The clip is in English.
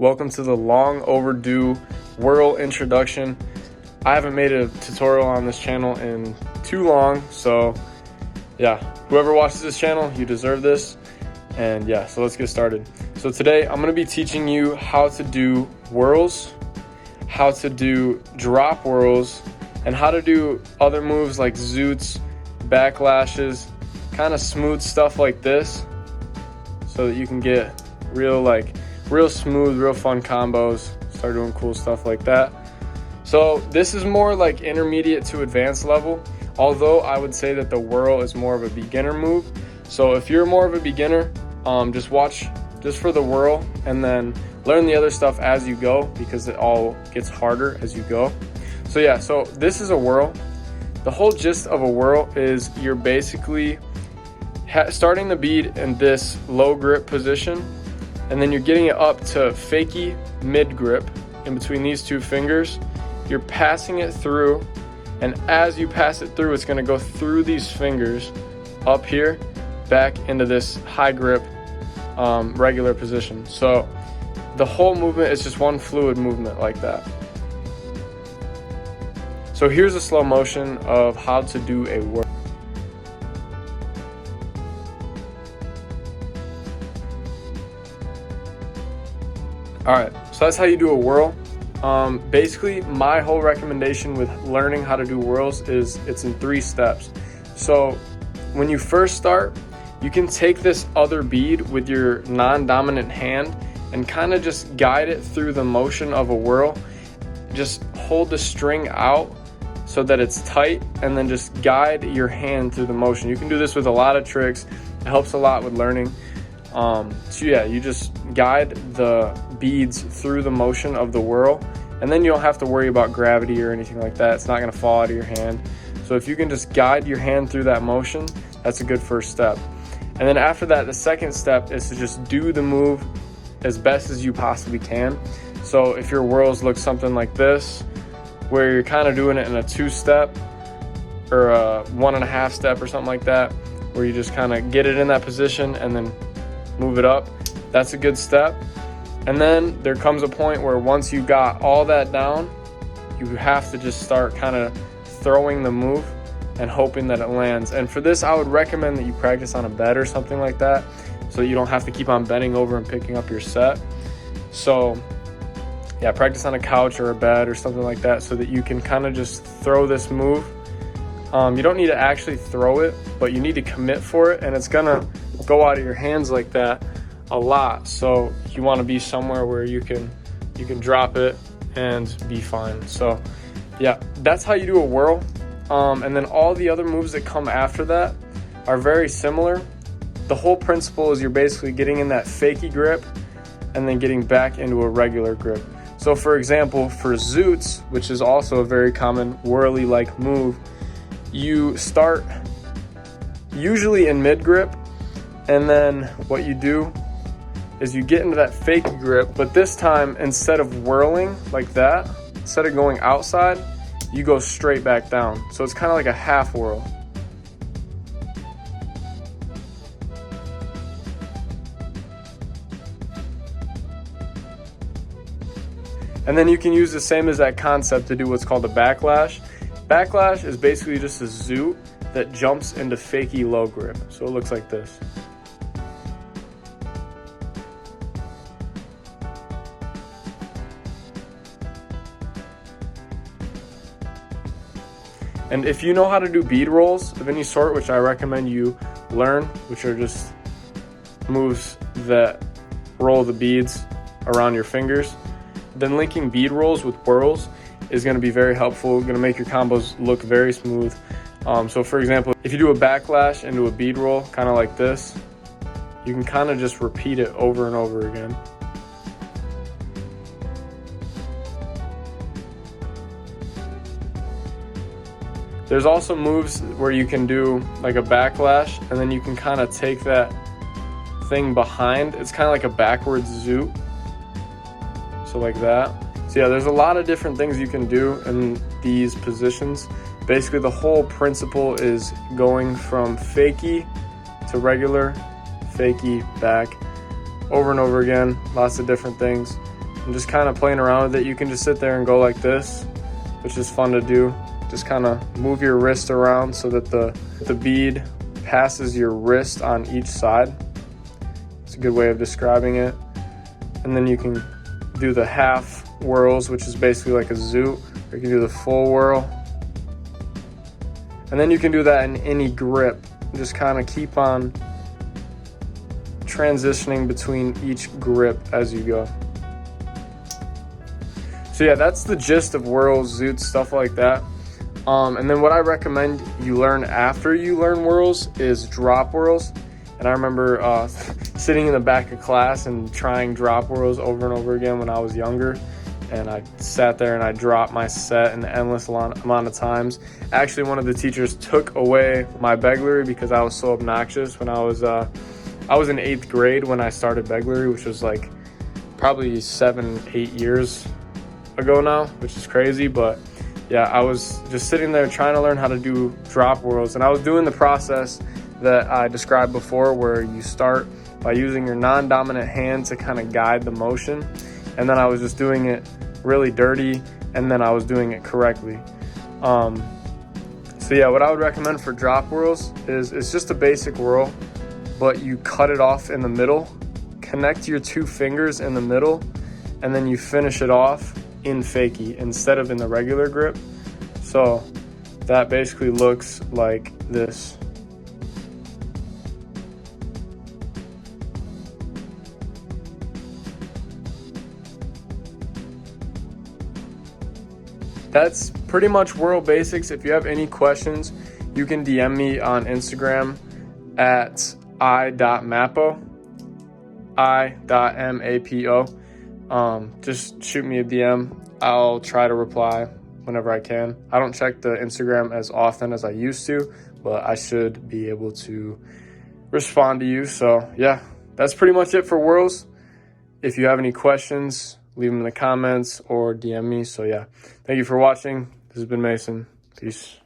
Welcome to the long overdue whirl introduction. I haven't made a tutorial on this channel in too long, so yeah, whoever watches this channel, you deserve this. And yeah, so let's get started. So today I'm going to be teaching you how to do whirls, how to do drop whirls, and how to do other moves like zoots, backlashes, kind of smooth stuff like this, so that you can get real smooth, real fun combos, start doing cool stuff like that. So this is more like intermediate to advanced level, although I would say that the whirl is more of a beginner move. So if you're more of a beginner, just watch just for the whirl and then learn the other stuff as you go, because it all gets harder as you go. So yeah, so this is a whirl. The whole gist of a whirl is you're basically starting the bead in this low grip position, and then you're getting it up to fakie mid grip in between these two fingers. You're passing it through, and as you pass it through, it's going to go through these fingers up here back into this high grip regular position. So the whole movement is just one fluid movement like that. So here's a slow motion of how to do a whirl. All right, so that's how you do a whirl. Basically, my whole recommendation with learning how to do whirls is it's in 3 steps. So when you first start, you can take this other bead with your non-dominant hand and kind of just guide it through the motion of a whirl. Just hold the string out so that it's tight, and then just guide your hand through the motion. You can do this with a lot of tricks. It helps a lot with learning. So yeah, you just guide the beads through the motion of the whirl, and then you don't have to worry about gravity or anything like that. It's not going to fall out of your hand. So if you can just guide your hand through that motion, that's a good first step. And then after that, the second step is to just do the move as best as you possibly can. So if your whirls look something like this, where you're kind of doing it in a 2-step or a 1.5 step or something like that, where you just kind of get it in that position and then move it up, that's a good step. And then there comes a point where once you got all that down, you have to just start kind of throwing the move and hoping that it lands. And for this, I would recommend that you practice on a bed or something like that, so you don't have to keep on bending over and picking up your set. So yeah, practice on a couch or a bed or something like that, so that you can kind of just throw this move. You don't need to actually throw it, but you need to commit for it, and it's gonna go out of your hands like that a lot. So you want to be somewhere where you can drop it and be fine. So yeah, that's how you do a whirl. And then all the other moves that come after that are very similar. The whole principle is you're basically getting in that fakie grip and then getting back into a regular grip. So for example, for zoots, which is also a very common whirly like move, you start usually in mid grip, and then what you do is you get into that fake grip, but this time, instead of whirling like that, instead of going outside, you go straight back down. So it's kind of like a half whirl. And then you can use the same as that concept to do what's called a backlash. Backlash is basically just a zoot that jumps into fakie low grip. So it looks like this. And if you know how to do bead rolls of any sort, which I recommend you learn, which are just moves that roll the beads around your fingers, then linking bead rolls with whirls is going to be very helpful, going to make your combos look very smooth. So for example, if you do a backlash into a bead roll, kind of like this, you can kind of just repeat it over and over again. There's also moves where you can do like a backlash, and then you can kind of take that thing behind. It's kind of like a backwards zoot. So like that. So yeah, there's a lot of different things you can do in these positions. Basically, the whole principle is going from fakie to regular, fakie, back, over and over again, lots of different things. and just kind of playing around with it. You can just sit there and go like this, which is fun to do. Just kind of move your wrist around so that the bead passes your wrist on each side. It's a good way of describing it. And then you can do the half whirls, which is basically like a zoot, or you can do the full whirl. And then you can do that in any grip. Just kind of keep on transitioning between each grip as you go. So yeah, that's the gist of whirls, zoots, stuff like that. And then what I recommend you learn after you learn whirls is drop whirls. And I remember sitting in the back of class and trying drop whirls over and over again when I was younger. And I sat there and I dropped my set an endless amount of times. Actually, one of the teachers took away my Begleri because I was so obnoxious when I was in 8th grade when I started Begleri, which was like probably 7-8 years ago now, which is crazy. But yeah, I was just sitting there trying to learn how to do drop whirls, and I was doing the process that I described before, where you start by using your non-dominant hand to kind of guide the motion, and then I was just doing it really dirty, and then I was doing it correctly. So yeah, what I would recommend for drop whirls is it's just a basic whirl, but you cut it off in the middle, connect your 2 fingers in the middle, and then you finish it off in fakie instead of in the regular grip. So that basically looks like this. That's pretty much whirl basics. If you have any questions, you can DM me on Instagram at i.mapo. Just shoot me a DM. I'll try to reply whenever I can. I don't check the Instagram as often as I used to, but I should be able to respond to you. So yeah, that's pretty much it for whirls. If you have any questions, leave them in the comments or DM me. So yeah, thank you for watching. This has been Mason. Peace.